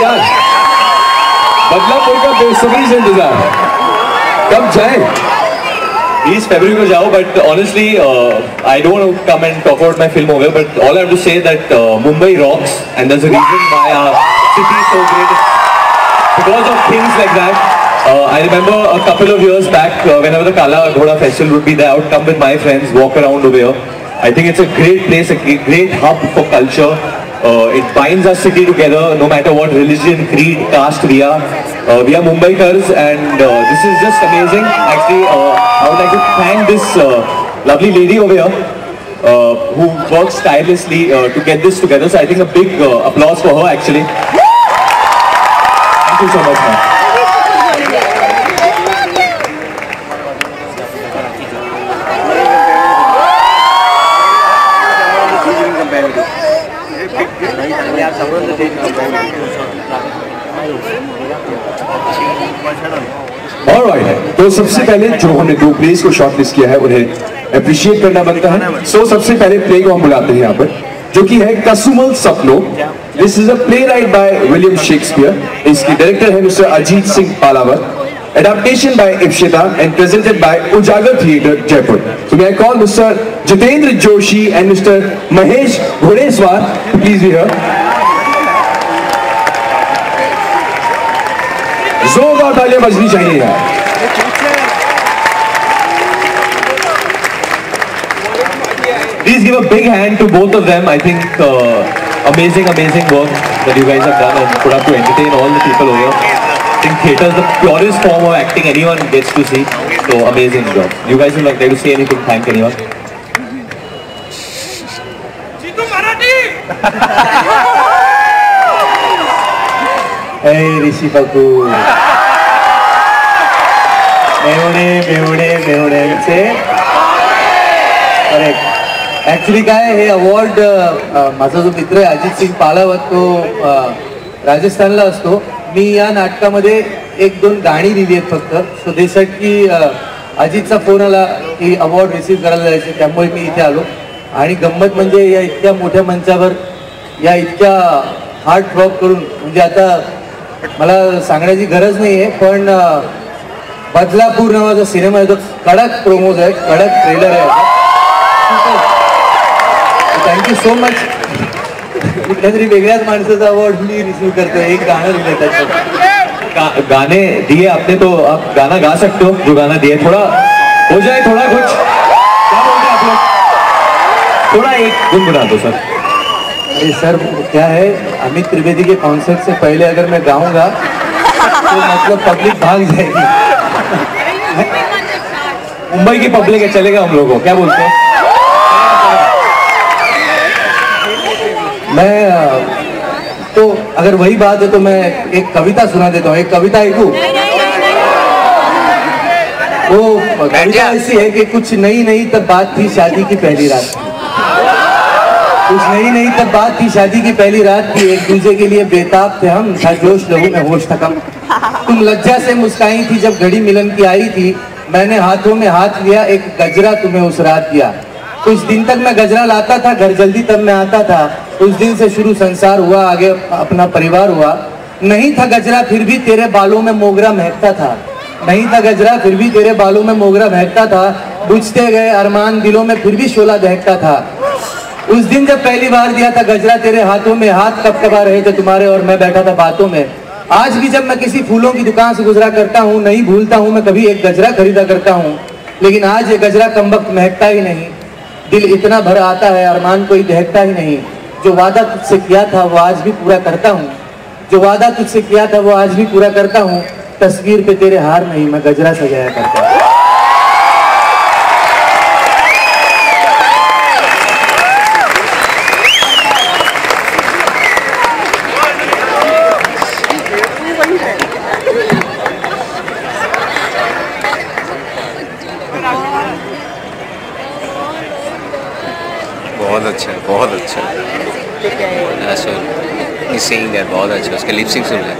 यार, बदलापुर का बेसब्री से इंतजार, कब जाए? 20 February को जाओ, but honestly, I don't want to come and talk about my film over, but all I have to say that Mumbai rocks, and there's a reason why our city is so great. It's because of things like that. I remember a couple of years back, whenever the Kala Ghoda Festival would be there, I would come with my friends, walk around over here. I think it's a great place, a great hub for culture. It binds our city together, no matter what religion, creed, caste we are. We are Mumbaikars, and this is just amazing. Actually, I would like to thank this lovely lady over here who works tirelessly to get this together. So I think a big applause for her, actually. Thank you so much, man. Alright, तो सबसे पहले जो हमने दो place को shortlist किया है उन्हें अप्रिशिएट करना बनता है। सो सबसे पहले प्ले को हम बुलाते हैं यहाँ पर, जो कि है कसुमल सपनों। This is a play right by William Shakespeare. इसकी डायरेक्टर है mister Ajit Singh Palawat. Adaptation by Ipshita and presented by Ujagar Theatre, Jaipur. So may I call Mr. Jitendra Joshi and Mr. Mahesh Ghodeswar to please be here. जोरदार तालियां बजनी चाहिए यार। Please give a big hand to both of them. I think amazing work that you guys have done and put up to entertain all the people over here. I think theatre is the purest form of acting anyone gets to see. So amazing job. You guys would like to say anything? Thank anyone? Jitu Marathi. Hey Rishi Kapoor. मेवणे से correct. Actually काय हे award माझा जो मित्र आहे अजित सिंग पालावत तो राजस्थानला असतो. मी या नाटकामध्ये एक दोन गाणी लिहिली आहेत फक्त. सो दे सेड की अजितचा फोन आला की अवॉर्ड रिसीव्ह करायला जायचं, त्यामुळे मी इथे आलो. आणि गंमत म्हणजे या इतक्या मोठ्या मंचावर या इतक्या हार्ट ड्रॉप करून, म्हणजे आता मला सांगण्याची गरज नाही आहे, पण बदलापूर नावाचा सिनेमा आहे तो कडक प्रोमोज आहे, कडक ट्रेलर आहे. Thank you so much. कुठल्या तरी वेगळ्याच माणसाचा अवॉर्ड मी रिसीव करतो. एक गाणं लिहिलं त्याच्यात. गाने दिए आपने तो आप गाना गा सकते हो. जो गाना दिए थोड़ा हो जाए, थोड़ा कुछ क्या बोलते हैं आप लोग? थोड़ा एक गुनगुना दो सर. अरे सर क्या है, अमित त्रिवेदी के कॉन्सर्ट से पहले अगर मैं गाऊंगा तो मतलब पब्लिक भाग जाएगी. मुंबई की पब्लिक है, चलेगा हम लोगों को. क्या बोलते हैं? मैं तो अगर वही बात है तो मैं एक कविता सुना देता हूँ. एक कविता एक वो कविता ऐसी है कि कुछ नई तब बात थी शादी की पहली रात. कुछ नई तब बात थी शादी की पहली रात की. एक दूसरे के लिए बेताब थे हम, था जोश लहू में होश था कम. तुम लज्जा से मुस्काई थी जब घड़ी मिलन की आई थी. मैंने हाथों में हाथ लिया, एक गजरा तुम्हें उस रात दिया. कुछ दिन तक मैं गजरा लाता था, घर जल्दी तब मैं आता था. उस दिन से शुरू संसार हुआ, आगे अपना परिवार हुआ. नहीं था गजरा फिर भी तेरे बालों में मोगरा महकता था. नहीं था गजरा फिर भी तेरे बालों में मोगरा महकता था. बुझते गए अरमान दिलों में फिर भी शोला दहकता था. उस दिन जब पहली बार दिया था गजरा तेरे हाथों में, हाथ कब रहे थे तुम्हारे और मैं बैठा था बातों में. आज भी जब मैं किसी फूलों की दुकान से गुजरा करता हूँ, नहीं भूलता हूँ मैं कभी एक गजरा खरीदा करता हूँ. लेकिन आज ये गजरा कमबख्त महकता ही नहीं. दिल इतना भर आता है, अरमान कोई दहकता ही नहीं. जो वादा तुझसे किया था वो आज भी पूरा करता हूँ. जो वादा तुझसे किया था वो आज भी पूरा करता हूँ. तस्वीर पे तेरे हार नहीं, मैं गजरा सजाया करता हूँ. बहुत अच्छा है, बहुत अच्छा है. सिंग है बहुत अच्छा. उसके लिप सिंग सुन लें.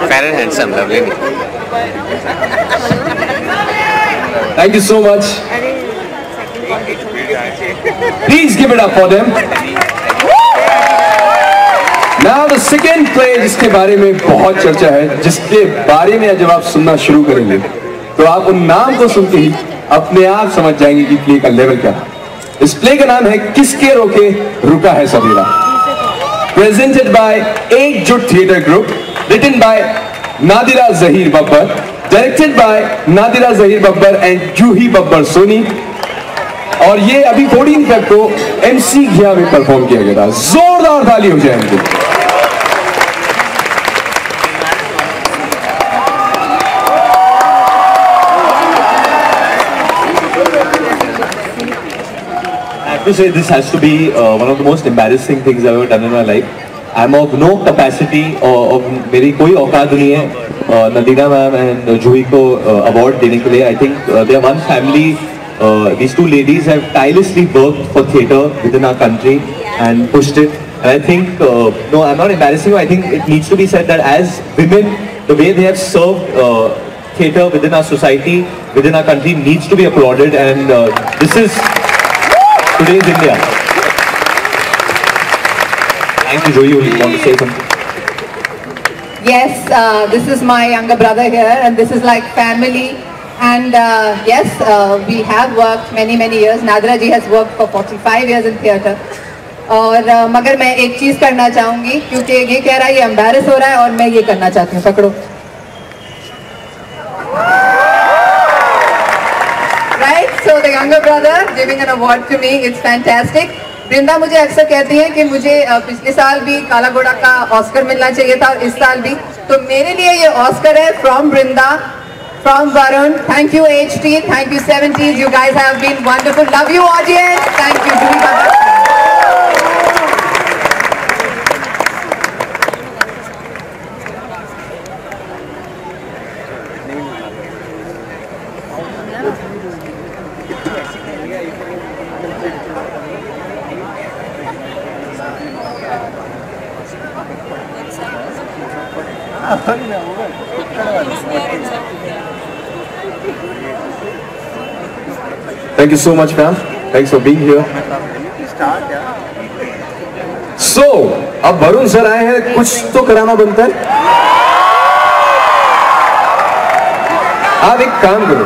Fair and handsome, lovely. Thank you so much. Please give it up for them. Now the second play जिसके बारे में बहुत चर्चा है, जिसके बारे में जब आप सुनना शुरू करेंगे तो आप उन नाम को सुन के ही अपने आप समझ जाएंगे कि प्ले का लेवल क्या है। इस प्ले का नाम है किसके रोके रुका है सबेरा। Presented by Ekjute theatre group, written by Nadira Zaheer Babbar, directed by Nadira Zaheer Babbar and Juhi Babbar Soni. और ये अभी 14 फेब को MC घिया में परफॉर्म किया गया था। जोरदार ताली हो जाएंगे। I have to say this has to be one of the most embarrassing things I've ever done in my life. I'm of no capacity और मेरी कोई औकात नहीं है नदीरा मैम एंड जूही को अवार्ड देने के लिए। I think they are one family. These two ladies have tirelessly worked for theatre within our country and pushed it. And I think, no, I'm not embarrassing you. I think it needs to be said that as women, the way they have served theatre within our society, within our country, needs to be applauded. And this is today's India. Thank you, Joey. You want to say something? Yes, this is my younger brother here, and this is like family. And yes, we have worked many years. Nadira ji has worked for 45 years in theatre. और मगर मैं एक चीज करना चाहूंगी क्योंकि ये कह रहा है ये एम्बैरस हो रहा है और मैं ये करना चाहती हूँ। पकड़ो। Right, so the younger brother giving an award to me, it's fantastic. वृंदा मुझे अक्सर कहती है कि मुझे पिछले साल भी काला घोड़ा का ऑस्कर मिलना चाहिए था और इस साल भी, तो मेरे लिए ये ऑस्कर है from Vrinda, from Varun. Thank you HT, thank you 70s, you guys have been wonderful. Love you audience, thank you Julie Baba. Thank you so much, ma'am. Thanks for being here. So, अब Varun sir आए हैं, कुछ तो कराना बनता है। आप एक काम करो।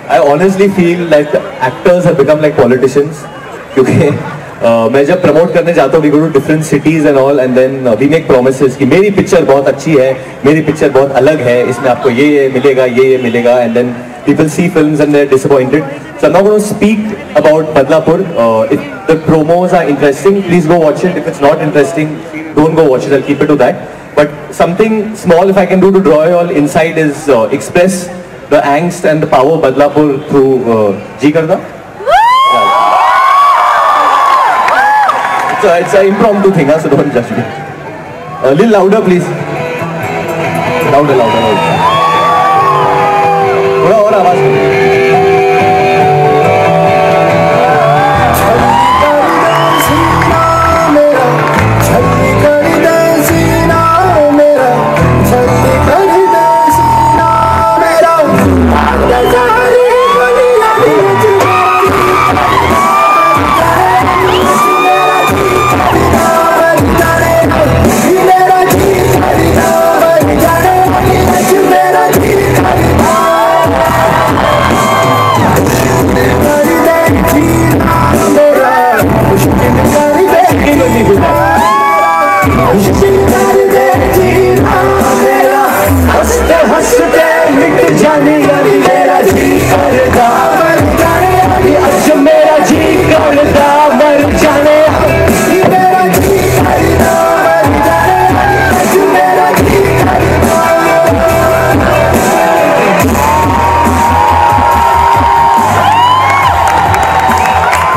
I honestly feel like actors have become like politicians. क्योंकि मैं जब प्रमोट करने जाता हूँ, we go to different cities and all, and then we make promises कि मेरी पिक्चर बहुत अच्छी है, मेरी पिक्चर बहुत अलग है, इसमें आपको ये मिलेगा, ये मिलेगा, and then people see films and they're disappointed. So I'm not going to speak about Badlapur. If the promos are interesting, please go watch it. If it's not interesting, don't go watch it. I'll keep it to that. But something small, if I can do to draw you all inside, is express the angst and the power of Badlapur through Ji Karda. It's an impromptu thing, so don't judge me. A little louder, please. Louder. थोड़ा और आवाज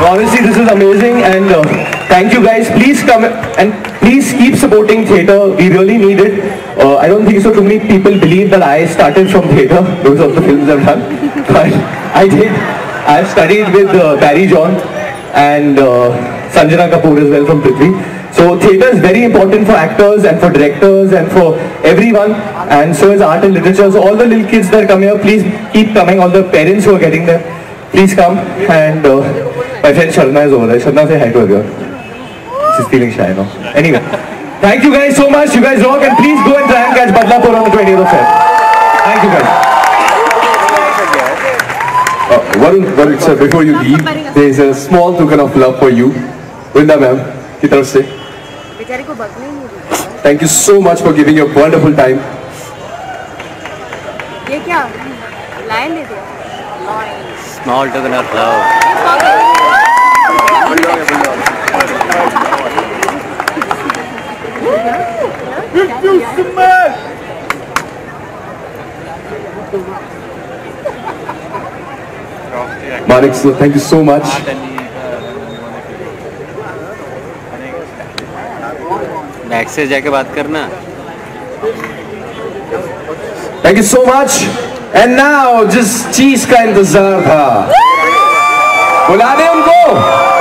Honestly, this is amazing, and thank you guys. Please come and please keep supporting theatre. We really need it. I don't think so too many people believe that I started from theatre because of the films I've done, but I did. I've studied with Barry John and Sanjana Kapoor as well from Prithvi. So theatre is very important for actors and for directors and for everyone, and so is art and literature. So all the little kids that come here, please keep coming. All the parents who are getting there, please come. And My friend Sharna is over there. Sharna, say hi to everyone. She's feeling shy now. Anyway, thank you guys so much. You guys rock, and please go and try and catch Badlapur on the 20th of Feb. Thank you guys. Varun sir, before you leave, there is a small token of love for you. Vrinda ma'am, की तरफ से. Thank you so much for giving your wonderful time. ये क्या line ले दिया? Small token of love. Manik sir, thank you so much. Back से जाके बात करना. Thank you so much. And now जिस चीज का इंतजार था, बुला दे उनको.